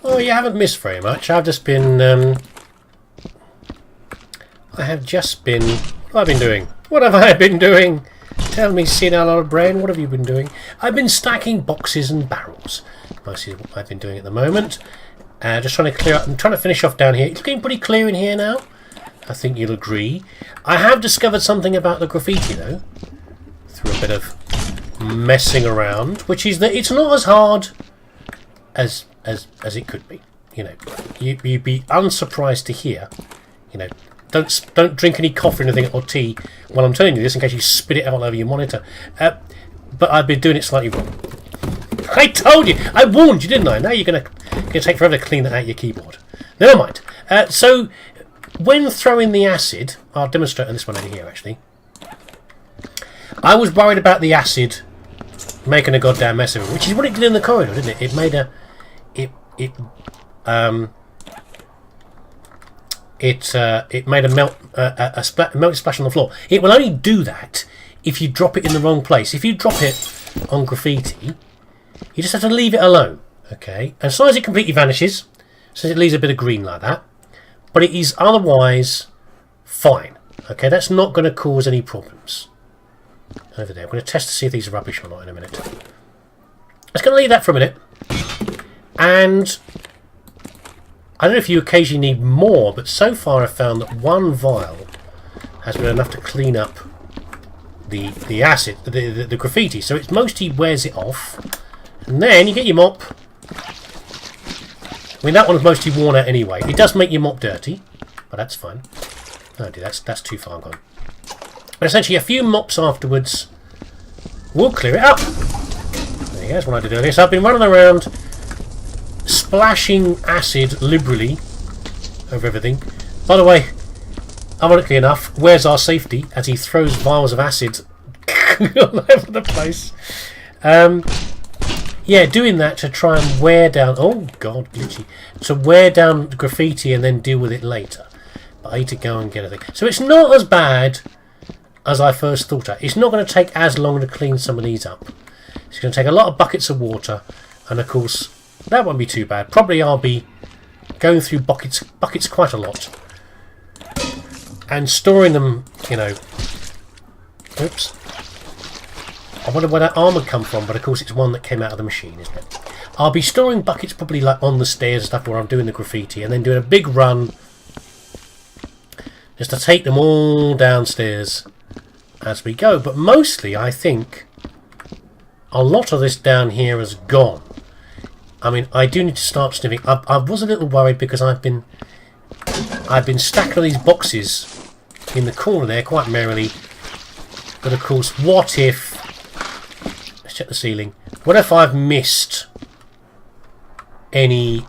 Oh, you haven't missed very much. I've just been... I have just been... What have I been doing? What have I been doing? Tell me, senile brain, what have you been doing? I've been stacking boxes and barrels. Mostly what I've been doing at the moment. Just trying to clear up. I'm trying to finish off down here. It's getting pretty clear in here now. I think you'll agree. I have discovered something about the graffiti, though. Through a bit of messing around. Which is that it's not as hard as it could be. You know, you'd be unsurprised to hear. You know, don't drink any coffee or anything or tea while I'm telling you this in case you spit it out all over your monitor. But I've been doing it slightly wrong. I told you! I warned you, didn't I? Now you're gonna take forever to clean that out of your keyboard. Never mind. So when throwing the acid, I'll demonstrate on this one over here actually. I was worried about the acid making a goddamn mess of it, which is what it did in the corridor, didn't it? It made a it made a melted splash on the floor. It will only do that if you drop it in the wrong place. If you drop it on graffiti, you just have to leave it alone, okay? And as long as it completely vanishes, so it leaves a bit of green like that, but it is otherwise fine, okay? That's not going to cause any problems. Over there, I'm going to test to see if these are rubbish or not in a minute. I'm just going to leave that for a minute, and I don't know if you occasionally need more, but so far I've found that one vial has been enough to clean up the acid, the graffiti. So it mostly wears it off, and then you get your mop. I mean, that one's mostly worn out anyway. It does make your mop dirty, but that's fine. Oh dear, that's too far gone. But essentially, a few mops afterwards will clear it up. There you go, that's what I did earlier. So I've been running around splashing acid liberally over everything. By the way, ironically enough, where's our safety as he throws vials of acid all over the place? Yeah, doing that to try and wear down... Oh, God, glitchy. To wear down the graffiti and then deal with it later. But I need to go and get a thing. So it's not as bad as I first thought. It's not going to take as long to clean some of these up. It's going to take a lot of buckets of water. And, of course, that won't be too bad. Probably I'll be going through buckets quite a lot. And storing them, you know... Oops. I wonder where that armour come from, but of course it's one that came out of the machine, isn't it? I'll be storing buckets probably like on the stairs and stuff where I'm doing the graffiti, and then doing a big run just to take them all downstairs as we go. But mostly, I think a lot of this down here has gone. I mean, I do need to start sniffing. I was a little worried because I've been stacking these boxes in the corner there quite merrily. But of course, what if... Let's check the ceiling. What if I've missed any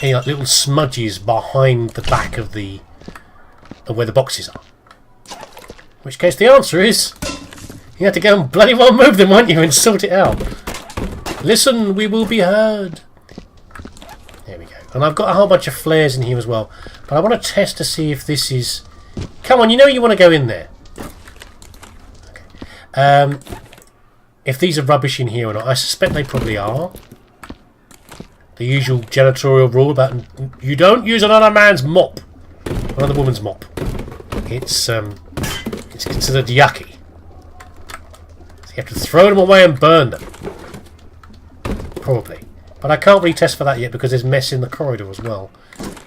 like little smudges behind the back of where the boxes are? In which case the answer is you have to go and bloody well move them, won't you, and sort it out. Listen, we will be heard. There we go. And I've got a whole bunch of flares in here as well. But I want to test to see if this is... Come on, you know you want to go in there. Okay. If these are rubbish in here or not. I suspect they probably are. The usual janitorial rule about you don't use another man's mop. Another woman's mop. It's considered yucky. So you have to throw them away and burn them. Probably. But I can't really test for that yet because there's mess in the corridor as well.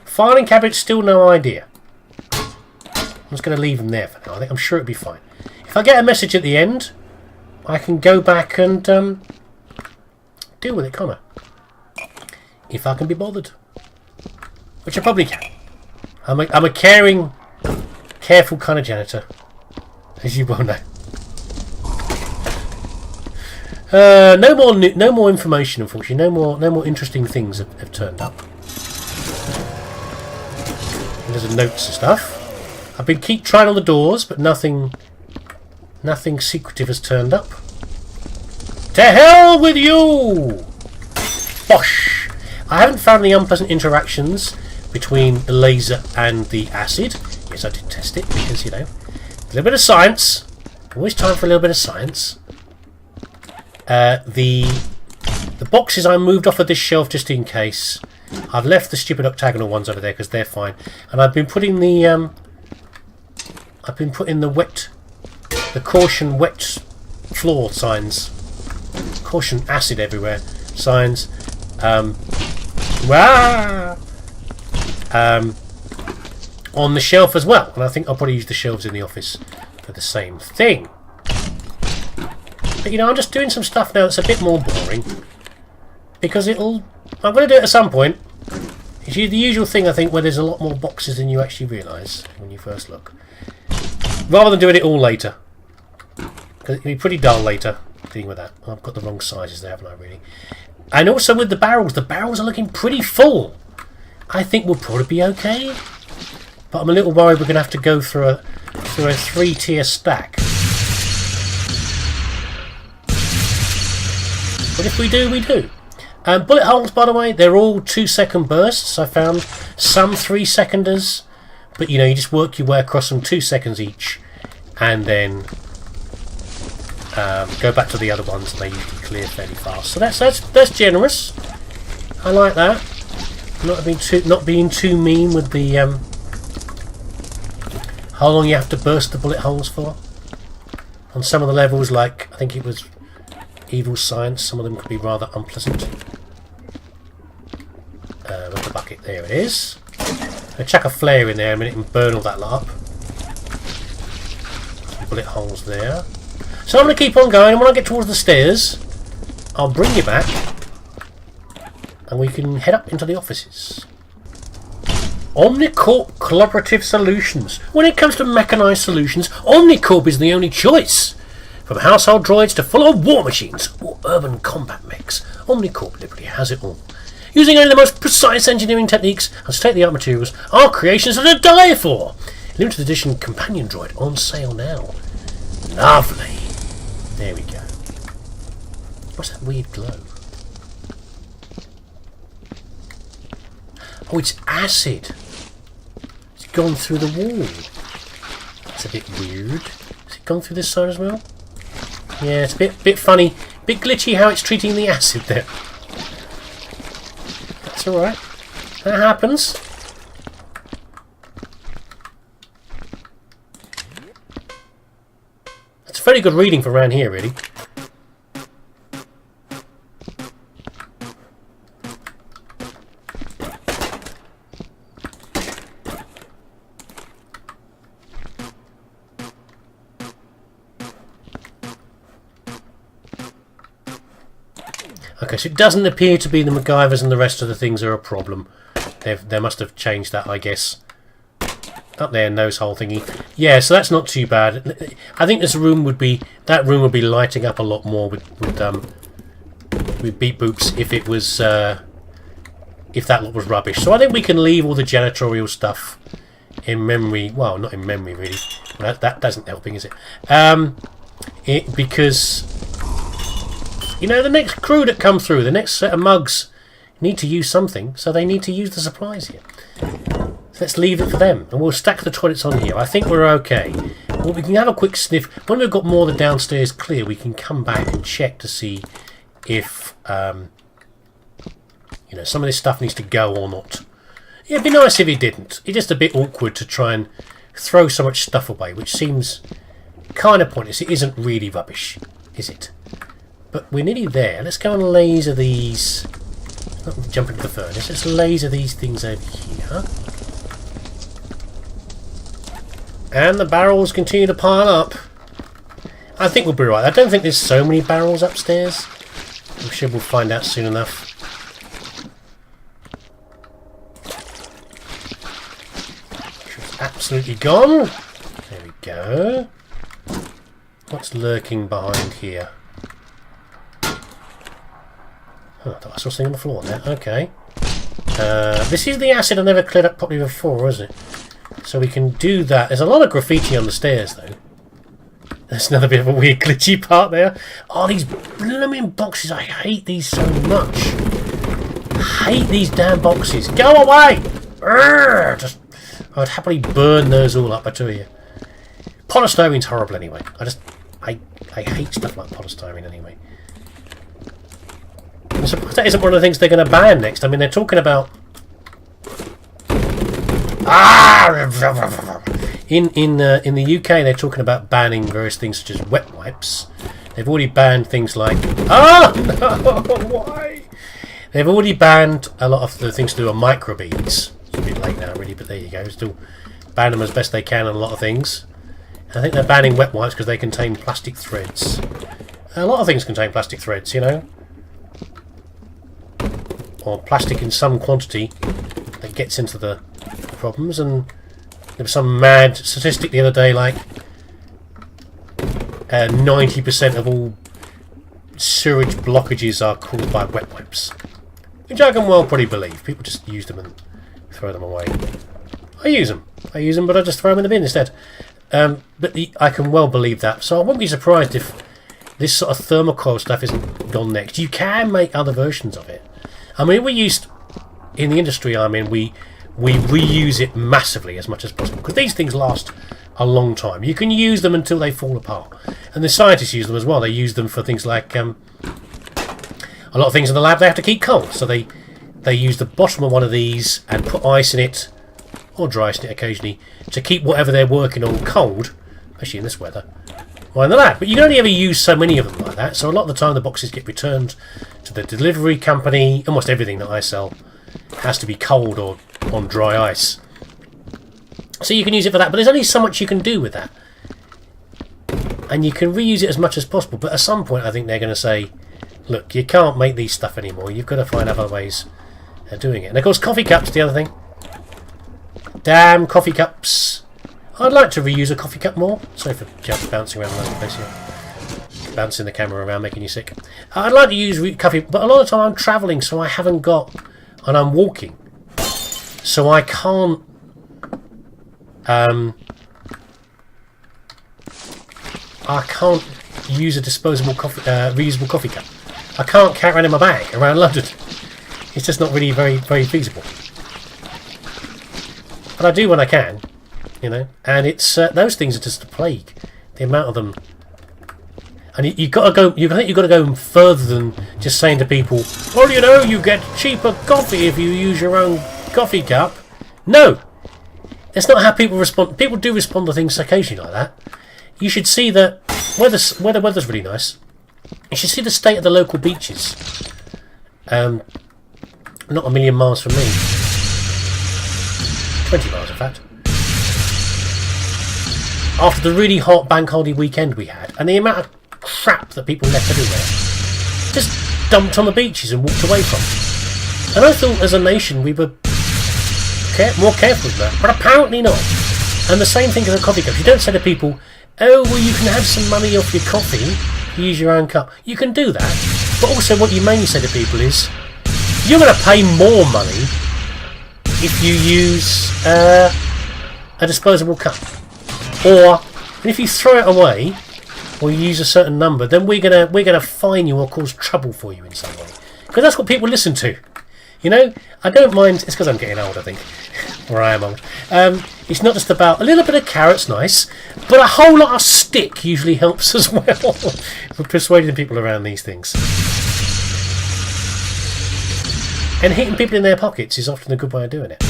Filing cabinet, still no idea. I'm just going to leave them there for now. I'm sure it'll be fine. If I get a message at the end, I can go back and deal with it, can't I? If I can be bothered. Which I probably can. I'm a caring, careful kind of janitor. As you well know. No more information, unfortunately. No more interesting things have turned up. And there's notes and stuff. I've been trying on the doors, but nothing secretive has turned up. To hell with you! Bosh! I haven't found the unpleasant interactions between the laser and the acid. Yes, I did test it because, you know, a little bit of science. Always time for a little bit of science. The The boxes I moved off of this shelf just in case. I've left the stupid octagonal ones over there because they're fine. And I've been putting the the caution wet floor signs, caution acid everywhere signs, on the shelf as well. And I think I'll probably use the shelves in the office for the same thing. But you know, I'm just doing some stuff now that's a bit more boring because I'm going to do it at some point. It's the usual thing, I think, where there's a lot more boxes than you actually realise when you first look. Rather than doing it all later. Because it'll be pretty dull later dealing with that. I've got the wrong sizes there, haven't I, really? And also with the barrels are looking pretty full. I think we'll probably be okay. But I'm a little worried we're going to have to go through a 3-tier stack. But if we do, we do. Bullet holes, by the way, they're all 2-second bursts. I found some 3-seconders, but you know, you just work your way across them 2 seconds each, and then go back to the other ones, and they usually clear fairly fast. So that's generous. I like that. Not being too mean with the how long you have to burst the bullet holes for. On some of the levels, like I think it was Evil Science, some of them could be rather unpleasant. With the bucket, there it is. I'll chuck a flare in there a minute and burn all that lot up. Some bullet holes there. So I'm going to keep on going, and when I get towards the stairs, I'll bring you back, and we can head up into the offices. Omnicorp Collaborative Solutions. When it comes to mechanised solutions, Omnicorp is the only choice. From household droids to full-on war machines or urban combat mechs, Omnicorp literally has it all. Using only the most precise engineering techniques and state-of-the-art materials, our creations are to die for. Limited edition companion droid on sale now. Lovely. There we go. What's that weird glow? Oh, it's acid. It's gone through the wall. That's a bit weird. Has it gone through this side as well? Yeah, it's a bit funny, bit glitchy how it's treating the acid there. That's alright. That happens. That's a very good reading for around here, really. Okay, so it doesn't appear to be the MacGyvers and the rest of the things are a problem. They must have changed that, I guess. Up there, nose hole thingy. Yeah, so that's not too bad. I think this room would be lighting up a lot more with beep boops if it was if that lot was rubbish. So I think we can leave all the janitorial stuff in memory. Well, not in memory really. That doesn't helping, is it? Because you know, the next crew that come through, the next set of mugs, need to use something, so they need to use the supplies here. So let's leave it for them, and we'll stack the toilets on here. I think we're okay. Well, we can have a quick sniff. When we've got more of the downstairs clear, we can come back and check to see if you know, some of this stuff needs to go or not. Yeah, it'd be nice if it didn't. It's just a bit awkward to try and throw so much stuff away, which seems kind of pointless. It isn't really rubbish, is it? But we're nearly there. Let's go and laser these. Not jump into the furnace. Let's laser these things over here. And the barrels continue to pile up. I think we'll be right. I don't think there's so many barrels upstairs. I'm sure we'll find out soon enough. It's absolutely gone. There we go. What's lurking behind here? Oh, I thought I saw something on the floor there. Okay. This is the acid I never cleared up properly before, isn't it? So we can do that. There's a lot of graffiti on the stairs, though. There's another bit of a weird glitchy part there. Oh, these blooming boxes. I hate these so much. I hate these damn boxes. Go away! Urgh! I'd happily burn those all up, I tell you. Polystyrene's horrible anyway. I hate stuff like polystyrene anyway. surprised that isn't one of the things they're going to ban next. I mean, they're talking about... In the UK, they're talking about banning various things such as wet wipes. They've already banned things like... Why? They've already banned a lot of the things to do with microbeads. It's a bit late now, really, but there you go. Still ban them as best they can on a lot of things. I think they're banning wet wipes because they contain plastic threads. A lot of things contain plastic threads, you know. Or plastic in some quantity that gets into the problems. And there was some mad statistic the other day, like 90% of all sewage blockages are caused by wet wipes. Which I can well probably believe. People just use them and throw them away. I use them, but I just throw them in the bin instead. But I can well believe that. So I wouldn't be surprised if this sort of thermocoil stuff isn't gone next. You can make other versions of it. I mean, in the industry I'm in, we reuse it massively as much as possible. Because these things last a long time. You can use them until they fall apart. And the scientists use them as well. They use them for things like... a lot of things in the lab they have to keep cold. So they use the bottom of one of these and put ice in it, or dry ice in it occasionally, to keep whatever they're working on cold, especially in this weather, while in the lab. But you can only ever use so many of them like that, so a lot of the time the boxes get returned to the delivery company. Almost everything that I sell has to be cold or on dry ice. So you can use it for that, but there's only so much you can do with that. And you can reuse it as much as possible, but at some point I think they're going to say, look, you can't make these stuff anymore, you've got to find other ways of doing it. And of course coffee cups, the other thing. Damn coffee cups. I'd like to reuse a coffee cup more. Sorry for bouncing around the place here. Bouncing the camera around, making you sick. I'd like to use coffee, but a lot of the time I'm travelling, so I haven't got... And I'm walking. So I can't... I can't use a disposable reusable coffee cup. I can't carry it in my bag around London. It's just not really very feasible. But I do when I can, you know. And it's those things are just a plague. The amount of them. And you've got to go. I think you've got to go further than just saying to people, "Well, you know, you get cheaper coffee if you use your own coffee cup." No, that's not how people respond. People do respond to things occasionally like that. You should see that where the weather's really nice. You should see the state of the local beaches. Not a million miles from me. 20 miles, in fact. After the really hot bank holiday weekend we had, and the amount of crap that people left everywhere, just dumped on the beaches and walked away from. And I thought, as a nation, we were more careful than that, but apparently not. And the same thing with the coffee cups. You don't say to people, "Oh, well, you can have some money off your coffee. Use your own cup." You can do that, but also what you mainly say to people is, "You're going to pay more money if you use a disposable cup, or if you throw it away, or you use a certain number, then we're gonna fine you or cause trouble for you in some way." Because that's what people listen to. You know, I don't mind. It's because I'm getting old, I think, or I am old. It's not just about a little bit of carrot's nice, but a whole lot of stick usually helps as well for persuading people around these things. And hitting people in their pockets is often a good way of doing it.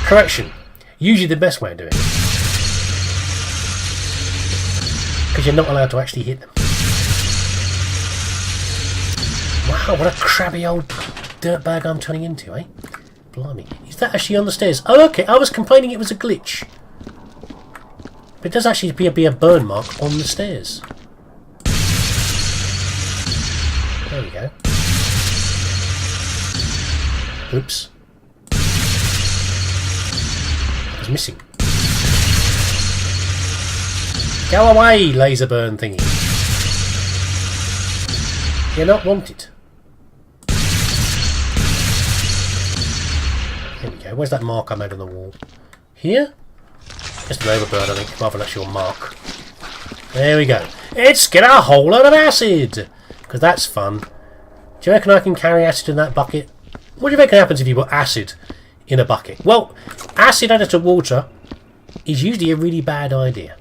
Correction. Usually the best way of doing it. Because you're not allowed to actually hit them. Wow, what a crabby old dirtbag I'm turning into, eh? Blimey. Is that actually on the stairs? Oh, okay. I was complaining it was a glitch. But it does actually appear to be a burn mark on the stairs. There we go. Oops. I was missing. Go away, laser burn thingy. You're not wanted. There we go. Where's that mark I made on the wall? Here? Just an overburn, I think, rather than actual mark. There we go. Let's get a whole load of acid! Because that's fun. Do you reckon I can carry acid in that bucket? What do you reckon happens if you put acid in a bucket? Well, acid added to water is usually a really bad idea.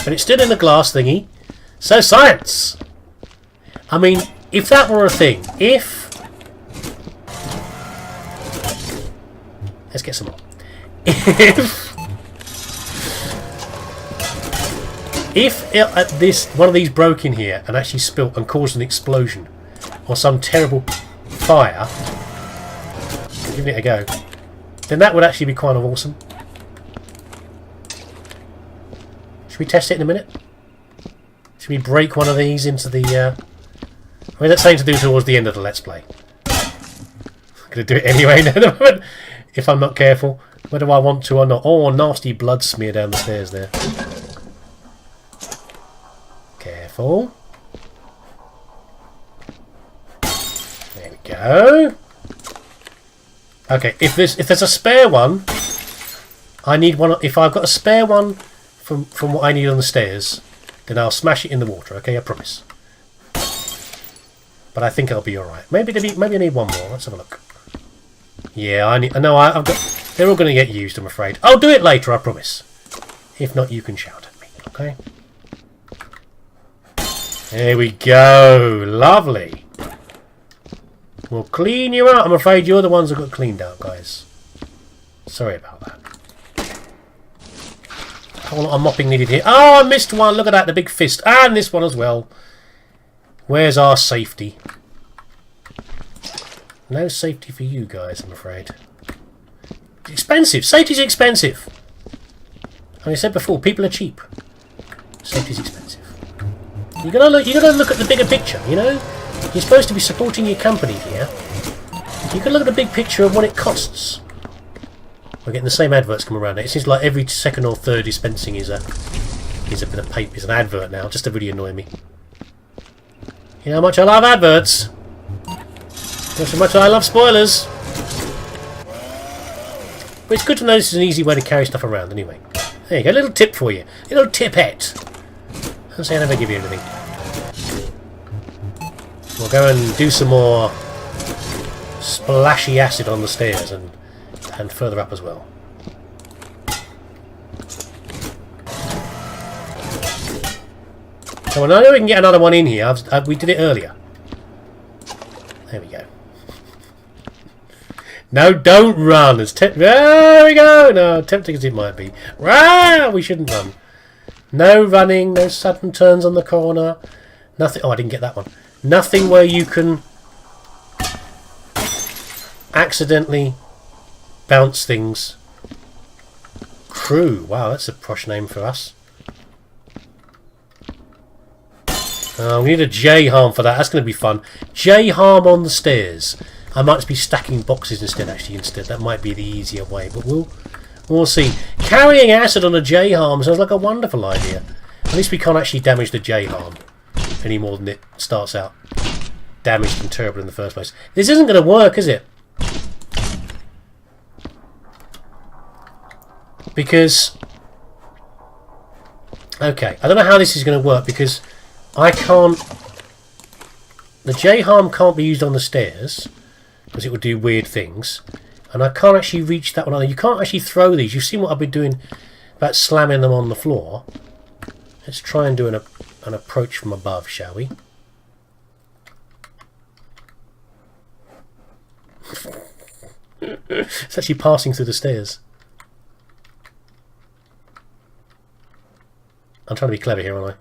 But it's still in the glass thingy. So science! I mean, if that were a thing, let's get some more. If one of these broke in here and actually spilt and caused an explosion or some terrible fire, giving it a go, then that would actually be kind of awesome. Should we test it in a minute? Should we break one of these into the... I mean, that's something to do towards the end of the Let's Play. I'm going to do it anyway in a moment, if I'm not careful. Whether I want to or not. Oh, nasty blood smear down the stairs there. Careful. There we go. Okay, if there's a spare one, I need one. If I've got a spare one from what I need on the stairs, then I'll smash it in the water. Okay, I promise. But I think I'll be all right. Maybe I need one more. Let's have a look. Yeah, I've got. They're all going to get used, I'm afraid. I'll do it later, I promise. If not, you can shout at me. Okay. There we go. Lovely. We'll clean you out. I'm afraid you're the ones that got cleaned out, guys. Sorry about that. A lot of mopping needed here. Oh, I missed one. Look at that, the big fist. And this one as well. Where's our safety? No safety for you guys, I'm afraid. It's expensive. Safety's expensive. As I said before, people are cheap. Safety's expensive. You gotta look at the bigger picture, you know? You're supposed to be supporting your company here. You can look at the big picture of what it costs. We're getting the same adverts come around. It seems like every second or third dispensing is a bit of paper, is an advert now, just to really annoy me. You know how much I love adverts. Not so much I love spoilers. But it's good to know this is an easy way to carry stuff around anyway. There you go, a little tip for you. A little tipette. I'll say I never give you anything. We'll go and do some more splashy acid on the stairs and further up as well. So I know we can get another one in here. We did it earlier. There we go. No, don't run. There we go. No, tempting as it might be. Rah! We shouldn't run. No running. No sudden turns on the corner. Nothing. Oh, I didn't get that one. Nothing where you can accidentally bounce things. Crew. Wow, that's a posh name for us. We need a J-harm for that. That's going to be fun. J-harm on the stairs. I might be stacking boxes instead. That might be the easier way, but we'll see. Carrying acid on a J-harm sounds like a wonderful idea. At least we can't actually damage the J-harm any more than it starts out damaged and terrible in the first place. This isn't going to work, is it? Because... okay, I don't know how this is going to work because I can't... the J-harm can't be used on the stairs because it would do weird things. And I can't actually reach that one either. You can't actually throw these. You've seen what I've been doing about slamming them on the floor. Let's try and do an approach from above, shall we? It's actually passing through the stairs. I'm trying to be clever here, aren't I?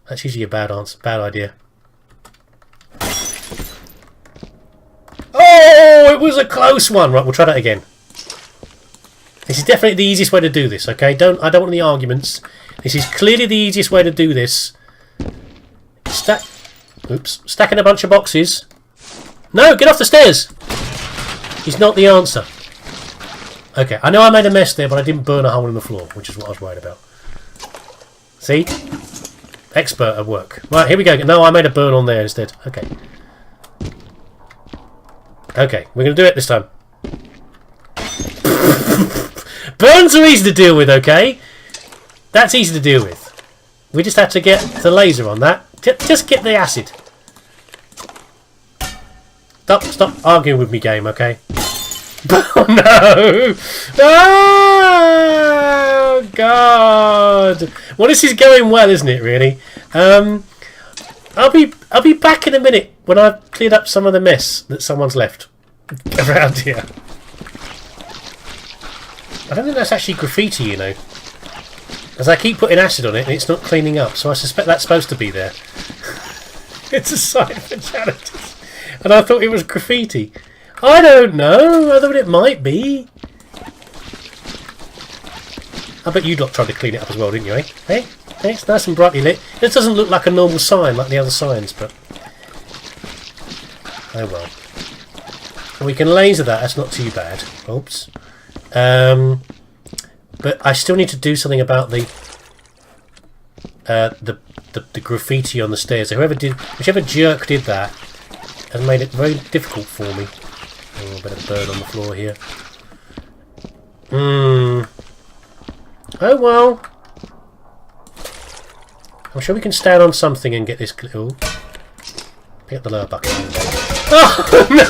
That's usually a bad idea. Oh, it was a close one. Right, we'll try that again. This is definitely the easiest way to do this, okay? I don't want any arguments. This is clearly the easiest way to do this. Stacking a bunch of boxes. No, get off the stairs! Is not the answer. Okay, I know I made a mess there, but I didn't burn a hole in the floor, which is what I was worried about. See? Expert at work. Right, here we go. No, I made a burn on there instead. Okay. Okay, we're going to do it this time. Burns are easy to deal with, okay? That's easy to deal with. We just had to get the laser on that. Just get the acid. Stop arguing with me, game, okay? Oh no! Oh God! Well, this is going well, isn't it? Really. I'll be back in a minute when I've cleared up some of the mess that someone's left around here. I don't think that's actually graffiti, you know, as I keep putting acid on it and it's not cleaning up. So I suspect that's supposed to be there. It's a sign for janitors, and I thought it was graffiti. I don't know, other than it might be. I bet you lot tried to clean it up as well, didn't you, eh? Hey, it's nice and brightly lit. This doesn't look like a normal sign like the other signs, but oh well. We can laser that, that's not too bad. Oops. But I still need to do something about the graffiti on the stairs. Whichever jerk did that has made it very difficult for me. Oh, a bit of bird on the floor here. Oh well. I'm sure we can stand on something and get this. Oh, pick up the lower bucket. Oh no!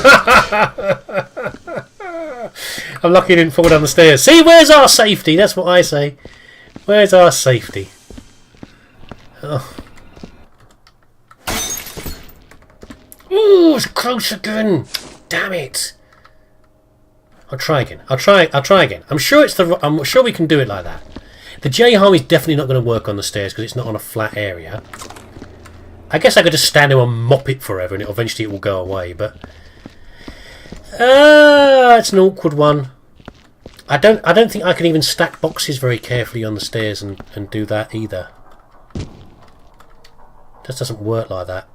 I'm lucky I didn't fall down the stairs. See, where's our safety? That's what I say. Where's our safety? Oh. Ooh, it's close again. Damn it. I'll try again. I'll try again. I'm sure we can do it like that. The J-harm is definitely not going to work on the stairs because it's not on a flat area. I guess I could just stand there and mop it forever and eventually it will go away, but it's an awkward one. I don't think I can even stack boxes very carefully on the stairs and do that either. It just doesn't work like that.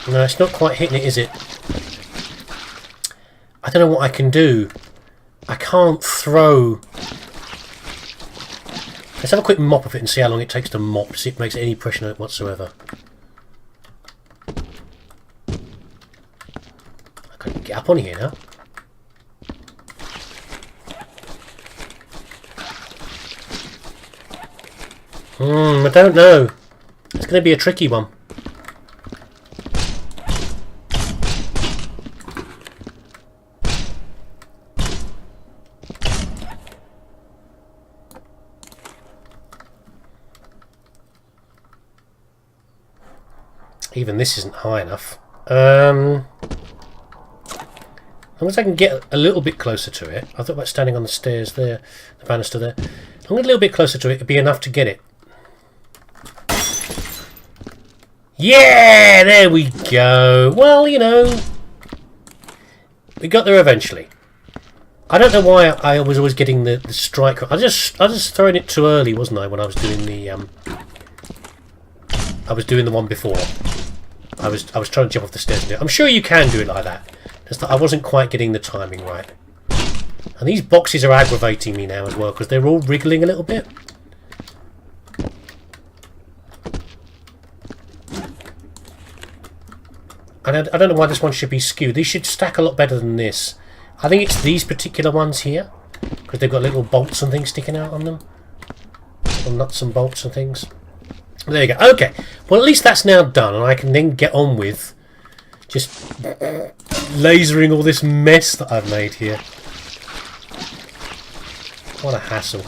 No, it's not quite hitting it, is it? I don't know what I can do. I can't throw. Let's have a quick mop of it and see how long it takes to mop, see if it makes any pressure on it whatsoever. I can't get up on here now. I don't know. It's going to be a tricky one. Even this isn't high enough. As long as I can get a little bit closer to it. I thought about standing on the stairs there, the banister there. I'm a little bit closer to it, it'd be enough to get it. Yeah, there we go. Well, you know, we got there eventually. I don't know why I was always getting the strike. I was just throwing it too early, wasn't I? When I was doing the one before. I was trying to jump off the stairs and do it. I'm sure you can do it like that. Just that I wasn't quite getting the timing right. And these boxes are aggravating me now as well because they're all wriggling a little bit. And I don't know why this one should be skewed. These should stack a lot better than this. I think it's these particular ones here because they've got little bolts and things sticking out on them. Little nuts and bolts and things. There you go. Okay. Well, at least that's now done, and I can then get on with just lasering all this mess that I've made here. What a hassle.